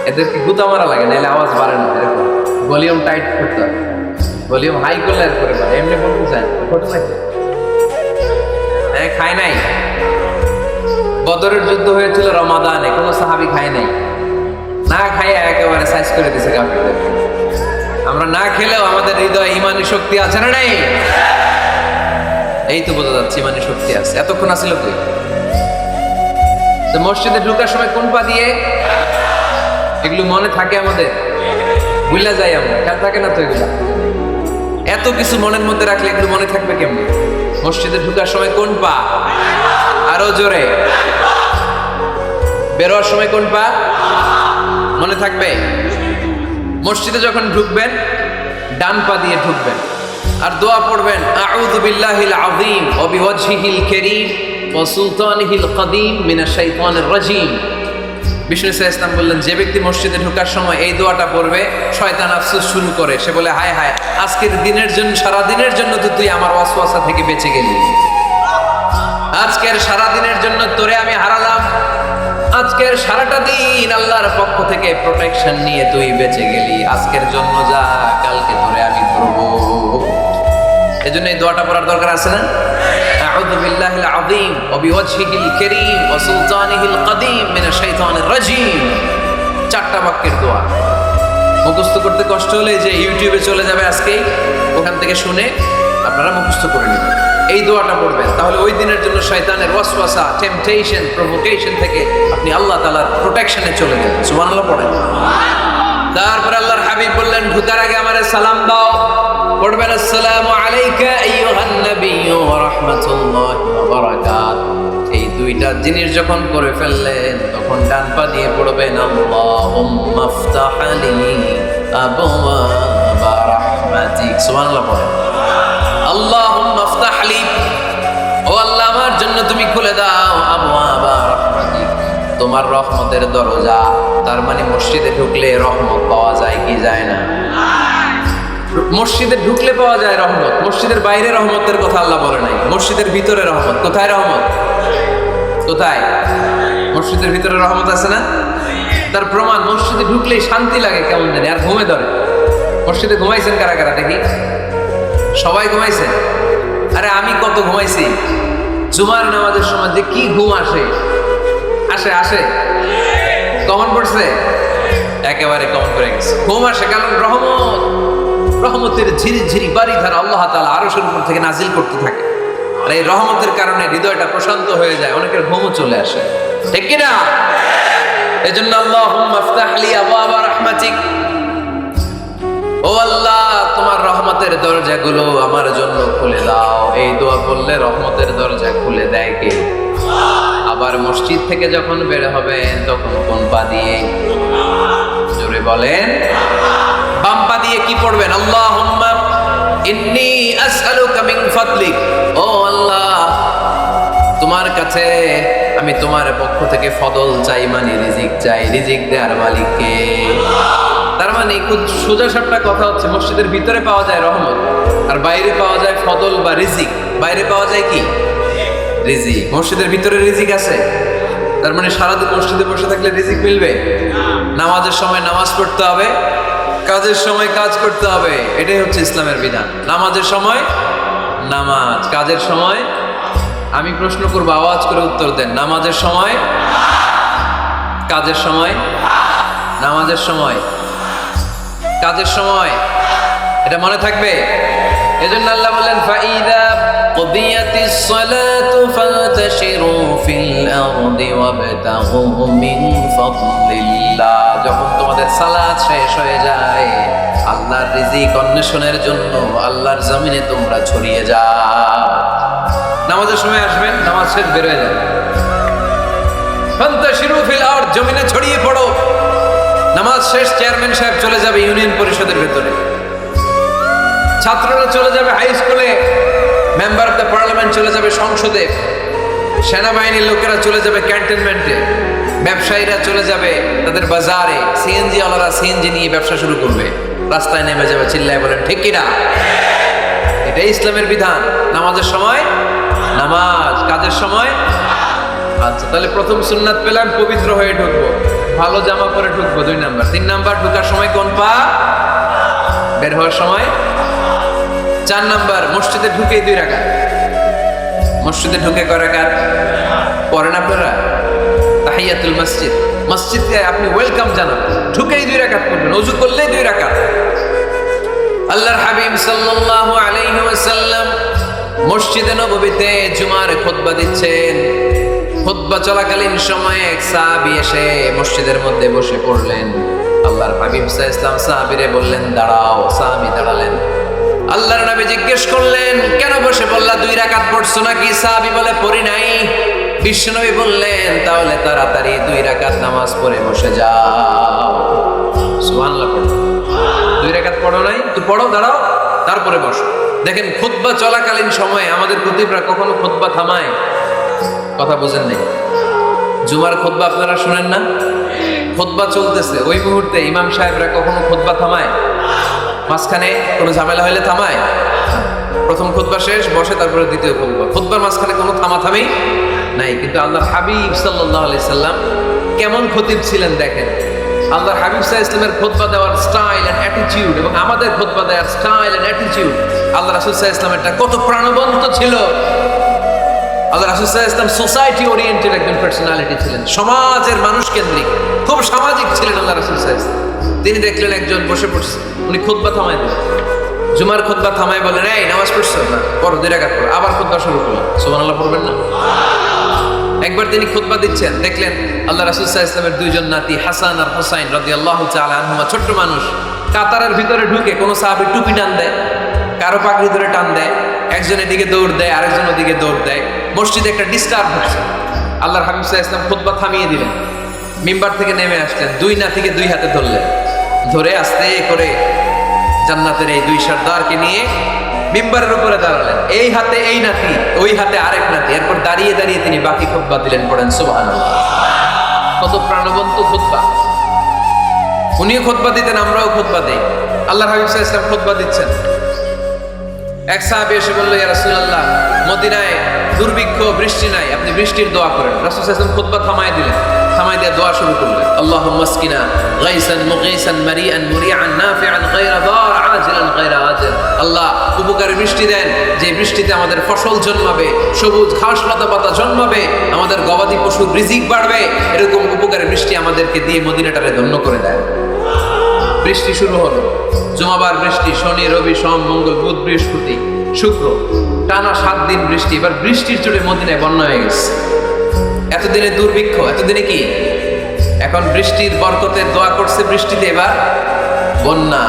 এদেরকে গুতা মারা লাগে, নাহলে আওয়াজ বাড়ে না। এরকম ভলিউম টাইট করতে হয়, ভলিউম হাই করলে আর করে পারে। এমনি বলতে চায় ঘটে নাকি? হ্যাঁ, খায় নাই। বদরের যুদ্ধ হয়েছিল রমাদানে, কোনো সাহাবী খায় নাই, না খাইয়া একেবারে সাইজ করে দিছে কাফিরদের। আমরা না খেলেও আমাদের হৃদয়ে ইমানি শক্তি আছে না নাই? এই তো বোঝা যাচ্ছে ইমানি শক্তি আছে। এতক্ষণ আসিল কই? তো মসজিদে ঢোকার সময় কোন পা দিয়ে? এগুলো মনে থাকে আমাদের? ভুলে যাই আমরা, খেয়াল থাকে না তো এগুলো। এত কিছু মনের মধ্যে রাখলে এগুলো মনে থাকবে কেমনে? মসজিদে ঢোকার সময় কোন পা? আরো জোরে। বেরোয়ার সময় কোন পা? মনে থাকবে? মসজিদে যখন ঢুকবেন ডান পা দিয়ে ঢুকবেন, আর দোয়া পড়বেন, আউযু বিল্লাহিল আযীম ওয়া বিওয়াজহিল কারীম ওয়া সুলতানিহিল কাদীম মিনাশ শাইতানির রাজীম বিষ্ণু ইসলাম বললেন, যে ব্যক্তি মসজিদে ঢোকার সময় এই দোয়াটা পড়বে, শয়তান আফসোস শুরু করে, সে বলে হায় হায়, আজকের দিনের জন্য, সারা দিনের জন্য তো তুই আমার ওয়াসওয়াসা থেকে বেঁচে গেলি, আজকের সারা দিনের জন্য তোরে আমি হারালাম, আজকের সারাটা দিন আল্লাহর পক্ষ থেকে প্রোটেকশন নিয়ে তুই বেঁচে গেলি, আজকের জন্য যা, কালকে তোরে আমি ধরবো। এজন্য এই দোয়াটা পড়ার দরকার আছে না? আউযু বিল্লাহিল আযীম ওয়া বিওয়াজহিল কারীম ওয়া সুলতানিহিল কদীম মিনাশ শাইতানির রাজীম। চারটা বাক্যের দোয়া মুখস্থ করতে কষ্ট হলে যে ইউটিউবে চলে যাবে আজকেই, ওখান থেকে শুনে আপনারা মুখস্থ করে নেবেন, এই দোয়াটা পড়বেন, তাহলে ওই দিনের জন্য শয়তানের ওয়াসওয়াসা, টেম্পটেশন, প্রভোকেশন থেকে আপনি আল্লাহ তাআলার প্রোটেকশনে চলে যাবেন। সুবহানাল্লাহ পড়েন। তারপর আল্লাহর হাবিব বললেন, ঢোকার আগে আমারে সালাম দাও, পড়বেন আসসালামু আলাইকা আইয়ুহান নাবিয়্যু ওয়া রাহমাতুল্লাহি ওয়া বারাকাতুহু। এই দুইটা জিনিস যখন করে ফেললেন, তখন ডান পা দিয়ে পড়বেন আল্লাহুম্মা ইফতাহ লি আবওয়াবা রাহমাতিক। সুবহানাল্লাহ পড়েন। আল্লাহুম্মা ইফতাহ লি, ও আল্লাহ আমার জন্য তুমি খুলে দাও আবওয়াবা রাহমাতিক, তোমার রহমতের দরজা। তার মানে মসজিদে ঢুকলে রহমত পাওয়া যায় কি যায় না? মসজিদে ঢুকলে পাওয়া যায় রহমত, মসজিদের বাইরে রহমতের কথা আল্লাহ বলে নাই, মসজিদের ভিতরে রহমত। কোথায় রহমত? কোথায়? মসজিদের ভিতরে রহমত আছে না? তার প্রমাণ, মসজিদে ঢুকলেই শান্তি লাগে কেমন জানি, আর ঘুমে ধরে। মসজিদে ঘুমাইছেন কারা কারা দেখি? সবাই ঘুমাইছেন? আরে আমি কত ঘুমাইছি, জুমার নামাজের সময় যে কি ঘুম আসে, আসে আসে, কমন পড়ছে, একেবারে কমন পড়ে গেছে, ঘুম আসে। কারণ রহমত, রহমতের ঝিরি ঝিরি বাড়ি ধারা আল্লাহ তাআলা আরশের উপর থেকে নাজিল করতে থাকে, আর এই রহমতের কারণে হৃদয়টা প্রশান্ত হয়ে যায়, অনেকের ঘুমও চলে আসে, ঠিক কিনা? এজন্য আল্লাহুম্মা ইফতাহ লি আবওয়াবা রাহমাতিক, ও আল্লাহ তোমার রহমতের দরজাগুলো আমার জন্য খুলে দাও। এই দোয়া করলে রহমতের দরজা খুলে দেয় কে? আবার মসজিদ থেকে যখন বের হবেন তখন কোন পা দিয়ে? জোরে বলেন। বাম পা দিয়ে কি পড়বেন? আল্লাহুম্মা ইন্নী আসআলুকা মিন ফাদলিক, ও আল্লাহ তোমার কাছে আমি তোমার পক্ষ থেকে ফদল চাই, মানে রিজিক চাই, রিজিক দেওয়ার মালিক কে? তার মানে খুব সোজা সাপটা কথা হচ্ছে, মসজিদের ভিতরে পাওয়া যায় রহমত, আর বাইরে পাওয়া যায় ফদল বা রিজিক। বাইরে পাওয়া যায় কি? রিজিক। মসজিদের ভিতরে রিজিক আছে, তার মানে সারাদিন মসজিদে বসে থাকলে রিজিক মিলবে? নামাজের সময় নামাজ পড়তে হবে, কাজের সময় কাজ করতে হবে, এটাই হচ্ছে ইসলামের বিধান। নামাজের সময় নামাজ, কাজের সময়, আমি প্রশ্ন করবো আওয়াজ করে উত্তর দেন, নামাজের সময়, কাজের সময়, নামাজের সময়, কাজের সময়, এটা মনে থাকবে। এজন্য আল্লাহ বলেন, ফাইদা কুদিয়াতিস সালাতু ফান্তাশিরু ফিল আরদি ওয়াবতাগু মিন ফাদলিল্লাহ। যখন তোমাদের সালাত শেষ হয়ে যায়, আল্লাহর রিজিক অন্বেষণের জন্য আল্লাহর জমিনে তোমরা ছড়িয়ে যাও। নামাজের সময় আসবেন, নামাজ শেষ বের হয়ে যাবে, ফান্তাশিরু ফিল আরদ, জমিনে ছড়িয়ে পড়ো। নামাজ শেষ, চেয়ারম্যান সাহেব চলে যাবে ইউনিয়ন পরিষদের ভেতরে, ছাত্ররা চলে যাবে হাই স্কুলে, মেম্বার অফ দ্য পার্লামেন্ট চলে যাবে সংসদে, সেনাবাহিনীর লোকেরা চলে যাবে ক্যান্টনমেন্টে, ব্যবসায়ীরা চলে যাবে তাদের বাজারে, সিএনজি ওয়ালারা সিএনজি নিয়ে ব্যবসা শুরু করবে, রাস্তায় নেমে যাবে, চিল্লায় বলেন ঠিক কিনা? এটাই ইসলামের বিধান। নামাজের সময় নামাজ, কাজের সময়। আচ্ছা, তাহলে প্রথম সুন্নাত পেলাম, পবিত্র হয়ে ঢুকবো, ভালো জামা পরে ঢুকবো, 2 নাম্বার। 3 নাম্বার, ঢোকার সময় কোন পা, বের হওয়ার সময়। 4 নাম্বার, মসজিদে ঢুকে 2 রাকাত। মসজিদে ঢুকে কয় রাকাত পড়েন আপনারা? তাহিয়াতুল মসজিদ, মসজিদকে আপনি ওয়েলকাম জানান, ঢুকেই 2 রাকাত পড়বেন, ওযু করলেই 2 রাকাত। আল্লাহর হাবিব সাল্লাল্লাহু আলাইহি ওয়াসাল্লাম মসজিদে নববীতে জুমার খুতবা দিচ্ছেন। খুতবা চলাকালীন সময়ে এক সাহাবী এসে মসজিদের মধ্যে বসে পড়লেন। আল্লাহর হাবিব সাল্লাল্লাহু আলাইহি ওয়াসাল্লাম সাহাবীরে বললেন দাঁড়াও। সাহাবী দাঁড়ালেন। আল্লাহর নবী জিজ্ঞেস করলেন কেন বসে পড়লা, 2 রাকাত পড়ছো নাকি? সাহাবী বলে পড়ি নাই। বিশ্বনবী বললেন তাহলে তাড়াতাড়ি 2 রাকাত নামাজ পড়ে বসে যাও। সুবহানাল্লাহ। পড়ো, 2 রাকাত পড়ো নাই তো পড়ো, দাঁড়াও, তারপরে বসো। দেখেন খুতবা চলাকালীন সময়ে আমাদের খতিবরা কখনো খুতবা থামায়? কথা বোঝেন নাই? জুমার খুতবা আপনারা শুনেন না? খুতবা চলতেছে, ওই মুহূর্তে ইমাম সাহেবরা কখনো খুতবা থামায়? মাঝখানে কোনো ঝামেলা হলে থামায়? প্রথম খুতবা শেষ, বসে, তারপরে দ্বিতীয় খুতবা। খুতবার মাঝখানে কোনো থামাথামি নাই। কিন্তু আল্লাহর হাবিব সাল্লাল্লাহু আলাইহি সাল্লাম কেমন খতিব ছিলেন দেখেন। আল্লাহর হাবিব সাল্লাল্লাহু আলাইহি ওয়াসাল্লামের খুতবা দেওয়ার স্টাইল এন্ড অ্যাটিটিউড এবং আমাদের খুতবা দেওয়ার স্টাইল এন্ড অ্যাটিটিউড, আল্লাহ রাসূল সাল্লাল্লাহু আলাইহি ওয়াসাল্লামেরটা কত প্রাণবন্ত ছিল। আল্লাহ রাসূল সাল্লাল্লাহু আলাইহি ওয়াসাল্লাম সোসাইটি ওরিয়েন্টেড একজন পার্সোনালিটি ছিলেন, সমাজের মানুষ কেন্দ্রিক, খুব সামাজিক ছিলেন আল্লাহ রাসূল সাল্লাল্লাহু আলাইহি ওয়াসাল্লাম। তিনি দেখলেন একজন বসে পড়ছে, উনি খুতবা থামায় দিলেন। জুমার খুতবা থামায় বলেন, এই নামাজ পড়ছো না, পড়ো, 2 রাকাত পড়ো। আবার খুতবা শুরু করলেন। সুবহানাল্লাহ পড়বেন না? একবার তিনি খুতবা দিচ্ছেন, দেখলেন আল্লাহ রাসূল সাল্লাল্লাহু আলাইহি ওয়াসাল্লামের 2 জন নাতি হাসান আর হুসাইন রাদিয়াল্লাহু তাআলা আনহুমা, ছোট্ট মানুষ, কাতারের ভিতরে ঢুকে কোনো সাহাবী টুপি টান দেয়, কারো পাগড়ি ধরে টান দেয়, একজন এদিকে দৌড় দেয়, আরেকজন ওদিকে দৌড় দেয়। মসজিদে একটা ডিস্টার্ব হচ্ছে। আল্লাহর হাবিব সাল্লাল্লাহু আলাইহি ওয়াসাল্লাম খুতবা থামিয়ে দিলেন, মিম্বার থেকে নেমে আসলেন, 2 নাতিকে 2 হাতে ধরলেন, ধরে আস্তে করে জান্নাতের এই 2 সর্দারকে নিয়ে মিম্বারের উপরে দাঁড়ালেন। এই হাতে এই নাতি, ওই হাতে আরেক নাতি। এরপর দাঁড়িয়ে দাঁড়িয়ে তিনি বাকি খুতবা দিলেন। পড়েন সুবহানাল্লাহ। কত প্রাণবন্ত খুতবা। উনিও খুতবা দিতেন, আমরাও খুতবা দেই। আল্লাহর হাবিব সাল্লাল্লাহু আলাইহি ওয়াসাল্লাম খুতবা দিচ্ছেন, এক সাহাবী এসে বলল, ইয়া রাসূলুল্লাহ, মদিনায় দুর্ভিক্ষ, বৃষ্টি নাই, আপনি বৃষ্টির দোয়া করেন। রাসূল সাল্লাল্লাহু আলাইহি ওয়াসাল্লাম খুতবা থামায় দিলেন, থামায় দিয়ে দোয়া শুরু করলেন। আল্লাহুম্মা আসকিনা গাইসান মুগীসান মারিআন মুরিআন নাফিআন গায়রা দার আজিলান গায়রা আজিল। আল্লাহ, উপকারী বৃষ্টি দেন, যে বৃষ্টিতে আমাদের ফসল জন্মাবে, সবুজ ঘাস লতা পাতা জন্মাবে, আমাদের গবাদি পশুর রিজিক বাড়বে। এরকম উপকারী বৃষ্টি আমাদেরকে দিয়ে মদিনাটারে ধন্য করে দেয়। বৃষ্টি শুরু হলো, জুমাবার বৃষ্টি, শনি রবি সোম মঙ্গল বুধ বৃহস্পতি শুক্র, টানা 7 দিন বৃষ্টি। এবার বৃষ্টির জোরে মদিনায় বন্যা হয়ে গেছে। এতদিনে দুর্ভিক্ষ, এতদিনে কি? এখন বৃষ্টির বরকতের দোয়া করছে, বৃষ্টিতে এবার বন্যা।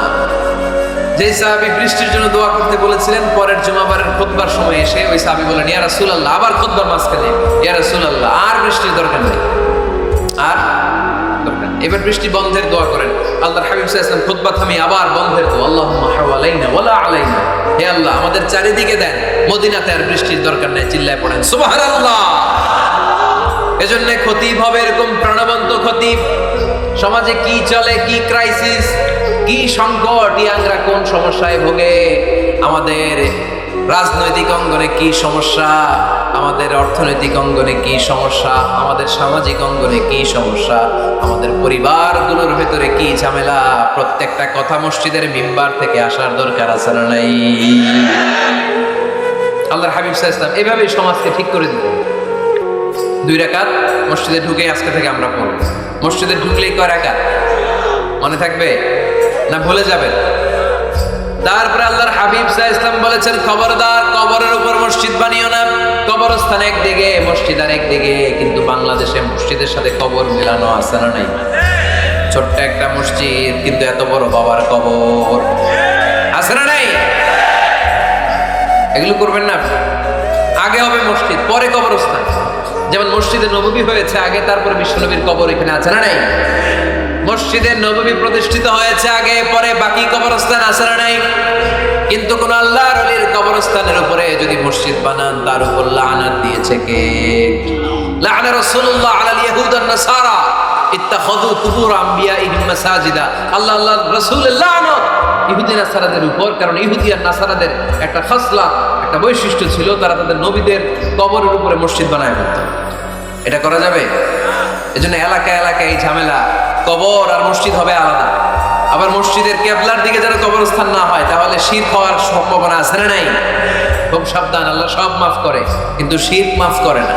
যে সাহাবী বৃষ্টির জন্য দোয়া করতে বলেছিলেন, পরের জুমাবারের খুতবার সময় এসে ওই সাহাবী বলেন, ইয়া রাসূলুল্লাহ, আবার খুতবার মাঝখানে, ইয়া রাসূলুল্লাহ, আর বৃষ্টির দরকার নেই, আর দরকার নেই, এবার বৃষ্টি বন্ধের দোয়া করেন। আল্লাহর হাবিব সাল্লাল্লাহু আলাইহি ওয়াসাল্লাম খুতবা থামিয়ে আবার বন্ধের দোয়া, আল্লাহুম্মা হাওয়ালাইনা ওয়ালা আলাইনা। হে আল্লাহ, আমাদের চারিদিকে দেন, মদিনাতে আর বৃষ্টির দরকার নেই। চিল্লায় পড়েন সুবহানাল্লাহ। এজন্য খতিব হবে এরকম প্রাণবন্ত খতিব। সমাজে কি চলে, কি ক্রাইসিস, কি সংকট, ইয়াংরা কোন সমস্যায় ভোগে, আমাদের রাজনৈতিক অঙ্গনে কি সমস্যা, আমাদের অর্থনৈতিক অঙ্গনে কি সমস্যা, আমাদের সামাজিক অঙ্গনে কি সমস্যা, আমাদের পরিবারগুলোর ভেতরে কি ঝামেলা, প্রত্যেকটা কথা মসজিদের মিম্বার থেকে আসার দরকার আছে না নাই? আল্লাহর হাবিব সাল্লাল্লাহু আলাইহি ওয়াসাল্লাম এভাবেই সমাজকে ঠিক করে দিতেন। 2 রাকাত মসজিদে ঢুকে আজকে থেকে আমরা পড়ব। মসজিদে ঢুকলেই কয় রাকাত মনে থাকবে না ভুলে যাবেন? তারপরে আল্লাহর হাবিব সাল্লাল্লাহু আলাইহি ওয়াসাল্লাম বলেছেন, খবরদার কবরের উপর মসজিদ বানিও না। কবরস্থান একদিকে, মসজিদ আর একদিকে। কিন্তু বাংলাদেশে মসজিদের সাথে কবর মেলানো আছে না নাই? ছোট্ট একটা মসজিদ, কিন্তু এত বড় বাবার কবর আছে না নাই? এগুলো করবেন না। আগে হবে মসজিদ, পরে কবরস্থান। যেমন মসজিদে নববী হয়েছে আগে, তারপরে বিশ্বনবীর কবর এখানে আছে না নাই? মসজিদে নববী প্রতিষ্ঠিত হয়েছে আগে, পরে বাকি কবরস্থান আছে না নাই? কিন্তু কোন আল্লাহর ওলির কবরস্থানের উপরে যদি মসজিদ বানান, তার উপর লানাত দিয়েছে কে? লাআনা রাসূলুল্লাহ আলাল ইয়াহুদ ওয়ান নাসারা ইত্তাখাযু কুবুর আমবিয়াইহিম মাসাজিদা। আল্লাহর রাসূলের লানত ইহুদি নাসারাদের উপর, কারণ ইহুদি আর নাসারাদের একটা খাসলা, একটা বৈশিষ্ট্য ছিল, তারা তাদের নবীদের কবরের উপরে মসজিদ বানায় ফেলত। এটা করা যাবে? এজন্য এলাকায় এলাকায় এই ঝামেলা, কবর আর মসজিদ হবে আলাদা। আবার মসজিদের কিবলার দিকে যেন কবরস্থান না হয়, তাহলে শিরক হওয়ার সম্ভাবনা আছে না নাই? খুব সাবধান, আল্লাহ সব মাফ করে কিন্তু শিরক মাফ করে না,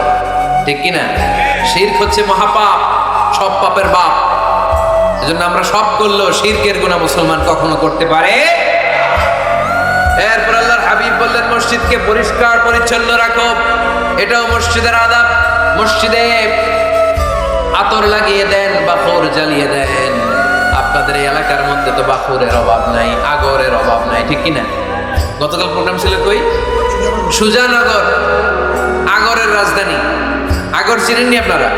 ঠিক কি না? শিরক হচ্ছে মহাপাপ, সব পাপের বাপ। এজন্য আমরা সব করলেও শিরকের গুনাহ মুসলমান কখনো করতে পারে। এরপর আল্লাহর হাবিব বললেন, মসজিদকে পরিষ্কার পরিচ্ছন্ন রাখো, এটাও মসজিদের আদাব। মসজিদে আতর লাগিয়ে দেন, বাখর জ্বালিয়ে দেন। আপনাদের এই এলাকার মধ্যে তো বাখরের অভাব নাই, আগরের অভাব নাই, ঠিক কিনা? গতকাল প্রোগ্রাম ছিল কই? সুজানগর, আগরের রাজধানী। আগর চিনেননি আপনারা?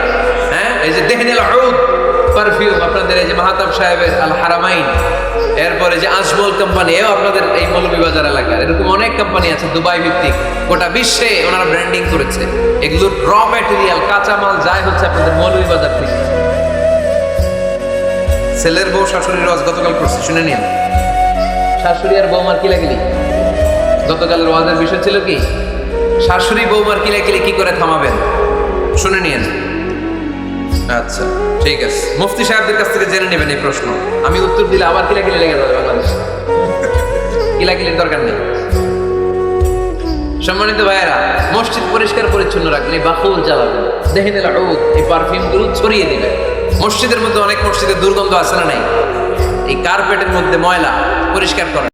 হ্যাঁ, এই যে দেহনেল উদ, পারফিউম আপনাদের এই যে মাহতাব সাহেবের আল হারামাইন, এরপরে যে আজমল কোম্পানি, এও আপনাদের এই মৌলভীবাজার এলাকার। এরকম অনেক কোম্পানি আছে দুবাই ভিত্তিক, গোটা বিশ্বে ওনারা ব্র্যান্ডিং করেছে। এগুলোর র ম্যাটেরিয়াল, কাঁচামাল যায় হচ্ছে আপনাদের মৌলভীবাজার থেকে। ছেলের বউ শাশুড়ির ওয়াজ গতকাল করছে, শুনে নিন। শাশুড়ি আর বৌমার কিলাকিলি, গতকালের ওয়াজের বিষয় ছিল কি? শাশুড়ি বৌমার কিলাকিলি কি করে থামাবেন, শুনে নিন। আচ্ছা ঠিক আছে, মুফতি সাহেবদের কাছ থেকে জেনে নেবেন এই প্রশ্ন। আমি উত্তর দিলে আবার কিলাকিলি লেগে যাবে বাংলাদেশ, কিলাকিলির দরকার নেই। সম্মানিত ভাইয়েরা, মসজিদ পরিষ্কার পরিচ্ছন্ন রাখলে বাকুল জ্বালাবেন, দেখে নিল এই পারফিউম গুলো ছড়িয়ে দিবেন। মসজিদের মধ্যে অনেক মসজিদের দুর্গন্ধ আছে না নাই? এই কার্পেটের মধ্যে ময়লা পরিষ্কার করেন।